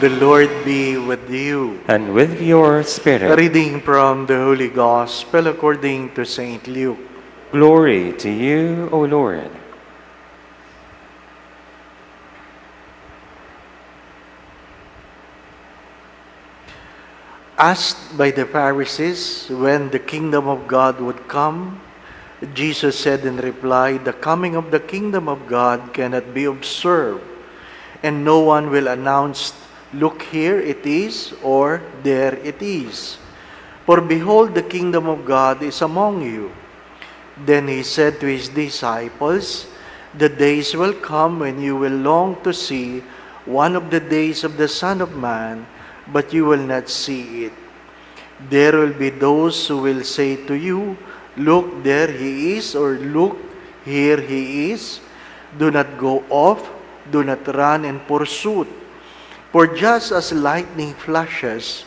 The Lord be with you. And with your A spirit, reading from the Holy Gospel according to St. Luke. glory to you, O Lord. Asked by the Pharisees when the kingdom of God would come, Jesus said in reply, "The coming of the kingdom of God cannot be observed, and no one will announce, 'Look, here it is,' or 'There it is.' For behold, the kingdom of God is among you." Then he said to his disciples, "The days will come when you will long to see one of the days of the Son of Man, but you will not see it. There will be those who will say to you, 'Look, there he is,' or 'Look, here he is.' Do not go off, do not run in pursuit. For just as lightning flashes,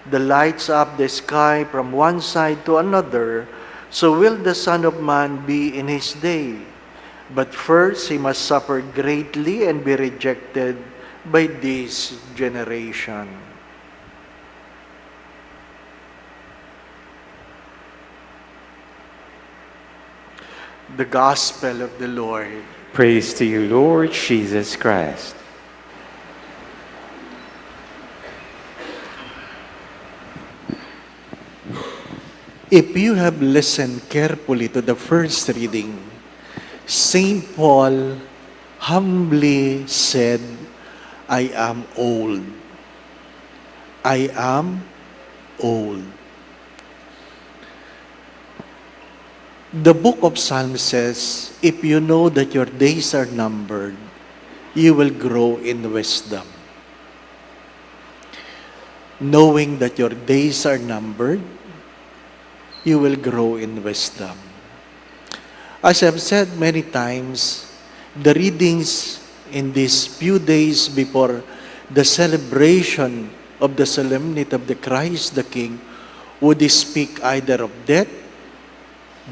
the lights up the sky from one side to another, so will the Son of Man be in his day. But first he must suffer greatly and be rejected by this generation." The Gospel of the Lord. Praise to you, Lord Jesus Christ. If you have listened carefully to the first reading, St. Paul humbly said, "I am old. I am old." The book of Psalms says, "If you know that your days are numbered, you will grow in wisdom." Knowing that your days are numbered, you will grow in wisdom. As I've said many times, the readings in these few days before the celebration of the solemnity of the Christ the King would speak either of death,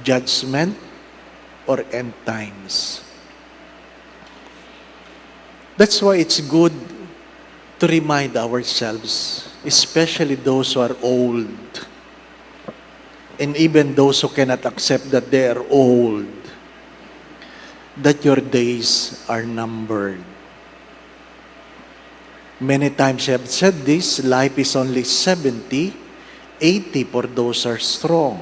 judgment, or end times. That's why it's good to remind ourselves, especially those who are old, and even those who cannot accept that they are old, that your days are numbered. Many times I have said this, life is only 70, 80 for those who are strong.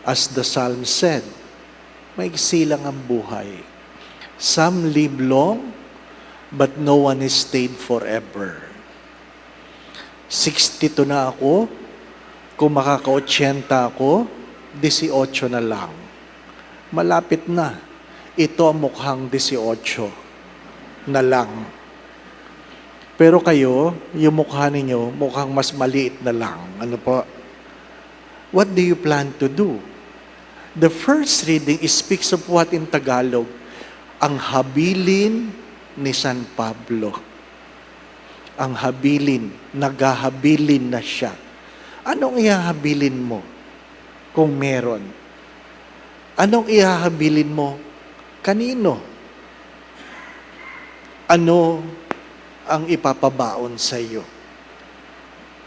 As the Psalm said, maiksi lang ang buhay. Some live long, but no one is stayed forever. 62 na ako, kung makaka-80 ako, 18 na lang. Malapit na. Ito ang mukhang 18 na lang. Pero kayo, yung mukha ninyo, mukhang mas maliit na lang. Ano po? What do you plan to do? The first reading speaks of what in Tagalog? Ang habilin ni San Pablo. Ang habilin, naghahabilin na siya. Anong ihahabilin mo kung meron? Anong ihahabilin mo? Kanino? Ano ang ipapabaon sa iyo?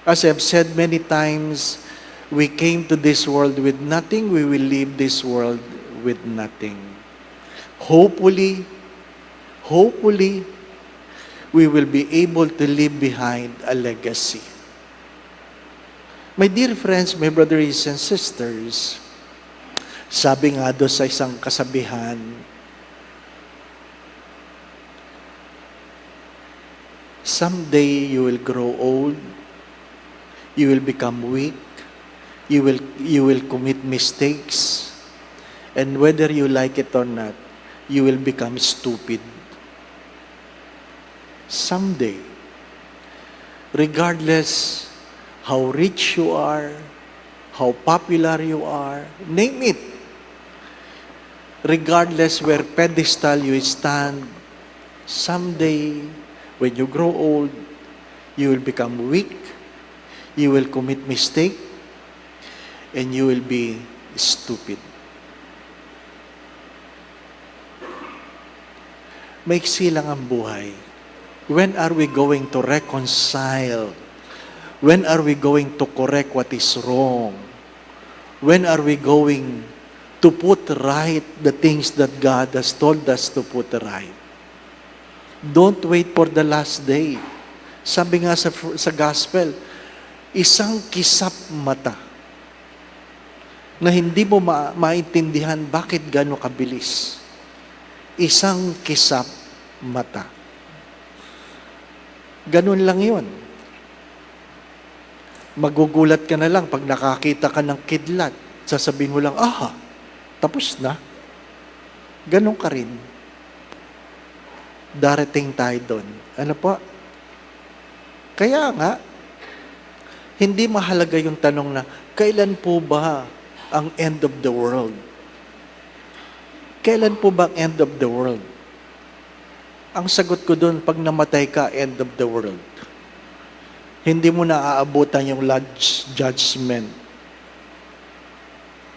As I've said many times, we came to this world with nothing, we will leave this world with nothing. Hopefully, we will be able to leave behind a legacy. My dear friends, my brothers and sisters, sabi nga doon sa isang kasabihan, someday you will grow old, you will become weak, you will commit mistakes, and whether you like it or not, you will become stupid. Someday, regardless how rich you are, how popular you are, name it. Regardless where pedestal you stand, someday, when you grow old, you will become weak, you will commit mistake, and you will be stupid. Maiksi lang ang buhay. When are we going to reconcile? When are we going to correct what is wrong? When are we going to put right the things that God has told us to put right? Don't wait for the last day. Sabi nga sa gospel, isang kisap mata na hindi mo maintindihan bakit gano'ng kabilis. Isang kisap mata. Ganun lang yun. Magugulat ka na lang pag nakakita ka ng kidlat. Sasabihin mo lang, tapos na. Ganun ka rin. Darating tayo doon. Ano po? Kaya nga, hindi mahalaga yung tanong na, kailan po ba ang end of the world? Kailan po ba ang end of the world? Ang sagot ko doon, pag namatay ka, end of the world. Hindi mo na aabutan yung last judgment.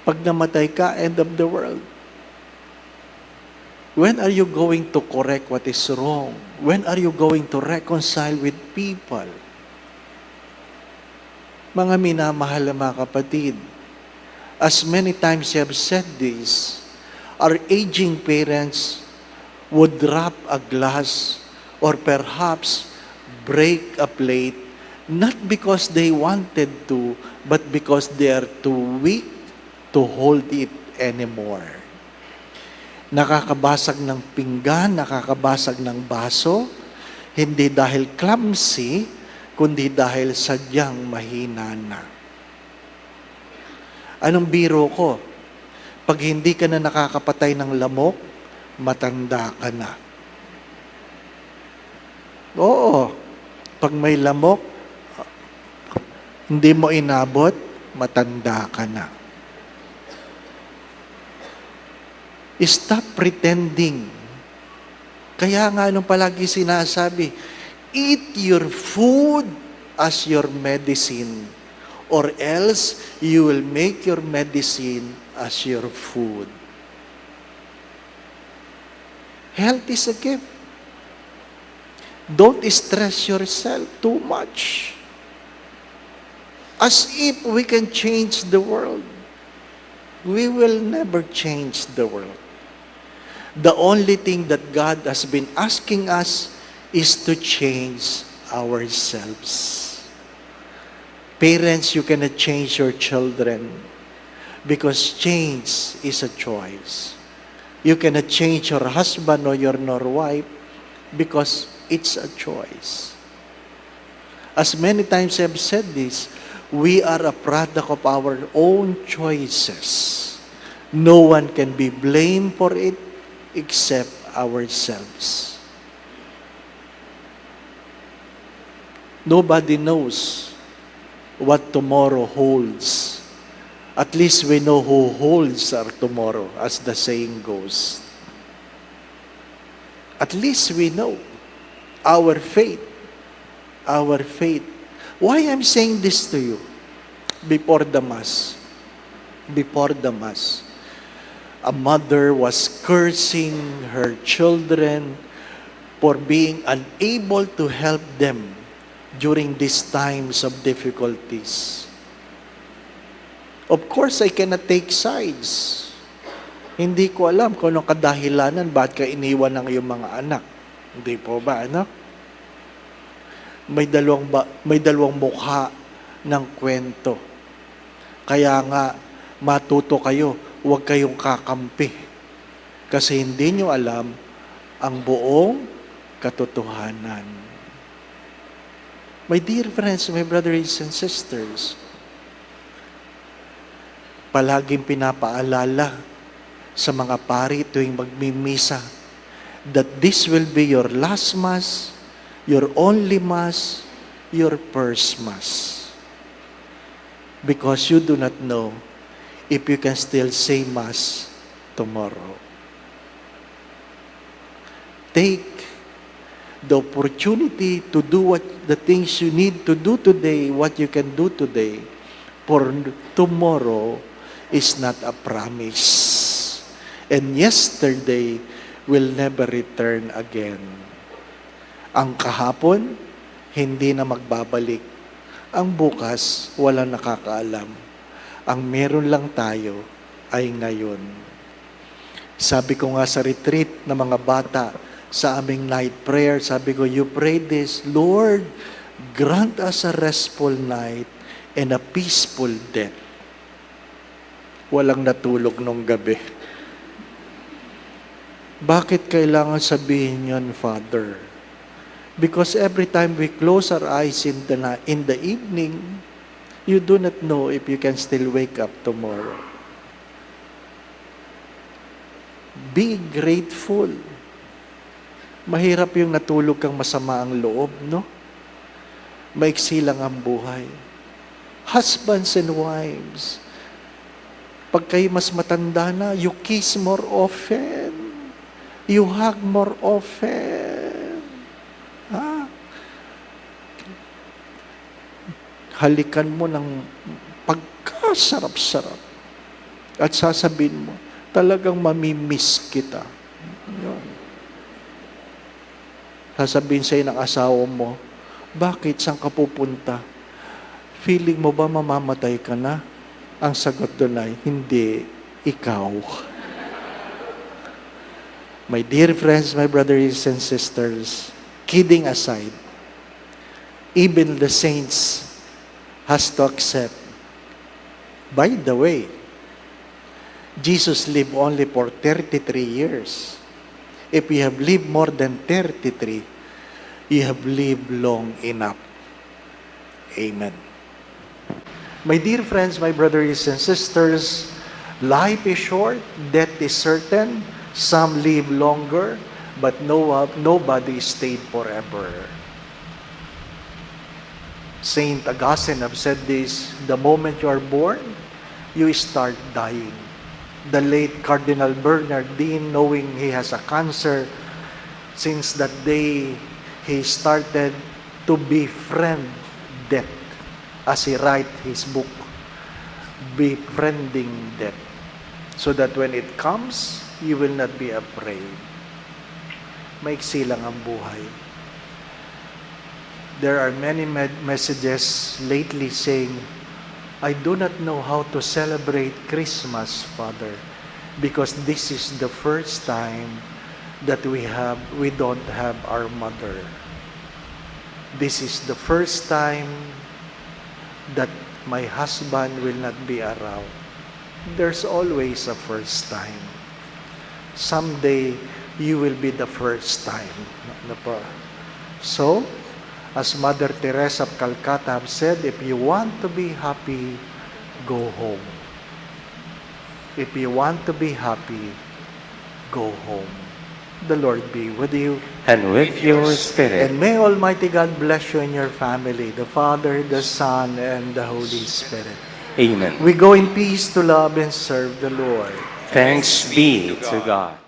Pag namatay ka, end of the world. When are you going to correct what is wrong? When are you going to reconcile with people? Mga minamahal na mga kapatid, as many times you have said this, our aging parents would drop a glass or perhaps break a plate, not because they wanted to, but because they are too weak to hold it anymore. Nakakabasag ng pinggan, nakakabasag ng baso, hindi dahil clumsy, kundi dahil sadyang mahina na. Anong biro ko? Pag hindi ka na nakakapatay ng lamok, matanda ka na. Oo, pag may lamok, hindi mo inabot, matanda ka na. Stop pretending. Kaya nga nung palagi sinasabi, eat your food as your medicine, or else you will make your medicine as your food. Health is a gift. Don't stress yourself too much. As if we can change the world. We will never change the world. The only thing that God has been asking us is to change ourselves. Parents, you cannot change your children because change is a choice. You cannot change your husband or your wife because it's a choice. As many times I've said this, we are a product of our own choices. No one can be blamed for it except ourselves. Nobody knows what tomorrow holds. At least we know who holds our tomorrow, as the saying goes. At least we know our faith. Our faith. Why I'm saying this to you? Before the Mass. Before the Mass. A mother was cursing her children for being unable to help them during these times of difficulties. Of course, I cannot take sides. Hindi ko alam kung anong kadahilanan bakit ka iniwan ng iyong mga anak. Hindi po ba, anak? May dalawang mukha ng kwento. Kaya nga, matuto kayo, huwag kayong kakampi. Kasi hindi nyo alam ang buong katotohanan. My dear friends, my brothers and sisters, palaging pinapaalala sa mga pari tuwing magmimisa that this will be your last Mass, your only Mass, your first Mass. Because you do not know if you can still say Mass tomorrow. Take the opportunity to do the things you need to do today, what you can do today, for tomorrow is not a promise. And yesterday will never return again. Ang kahapon, hindi na magbabalik. Ang bukas, walang nakakaalam. Ang meron lang tayo ay ngayon. Sabi ko nga sa retreat ng mga bata, sa aming night prayer, sabi ko, you pray this, Lord, grant us a restful night and a peaceful death. Walang natulog nung gabi. Bakit kailangan sabihin yun, Father? Because every time we close our eyes in the evening, you do not know if you can still wake up tomorrow. Be grateful. Mahirap yung natulog kang masama ang loob, no? Maiksi lang ang buhay. Husbands and wives, pag kayo mas matanda na, you kiss more often. You hug more often. Ha? Halikan mo ng pagkasarap-sarap. At sasabihin mo, talagang mamimiss kita. Yun. Sasabihin sa'yo ng asawa mo, bakit? Saan ka pupunta? Feeling mo ba mamamatay ka na? Ang sagot doon ay, hindi, ikaw. My dear friends, my brothers and sisters, kidding aside, even the saints has to accept. By the way, Jesus lived only for 33 years. If you have lived more than 33, you have lived long enough. Amen. My dear friends, my brothers and sisters, life is short, death is certain. Some live longer, but nobody stayed forever. Saint Augustine have said this, the moment you are born, you start dying. The late Cardinal Bernardin, knowing he has a cancer, since that day, he started to befriend death. As he write his book, Befriending Death. So that when it comes, you will not be afraid. Maiksi lang ang buhay. There are many messages lately saying, I do not know how to celebrate Christmas, Father, because this is the first time that we don't have our mother. This is the first time that my husband will not be around. There's always a first time. Someday, you will be the first time. So, as Mother Teresa of Calcutta have said, if you want to be happy, go home. If you want to be happy, go home. The Lord be with you. And with your spirit. And may Almighty God bless you and your family, the Father, the Son, and the Holy Spirit. Amen. We go in peace to love and serve the Lord. Thanks be to God.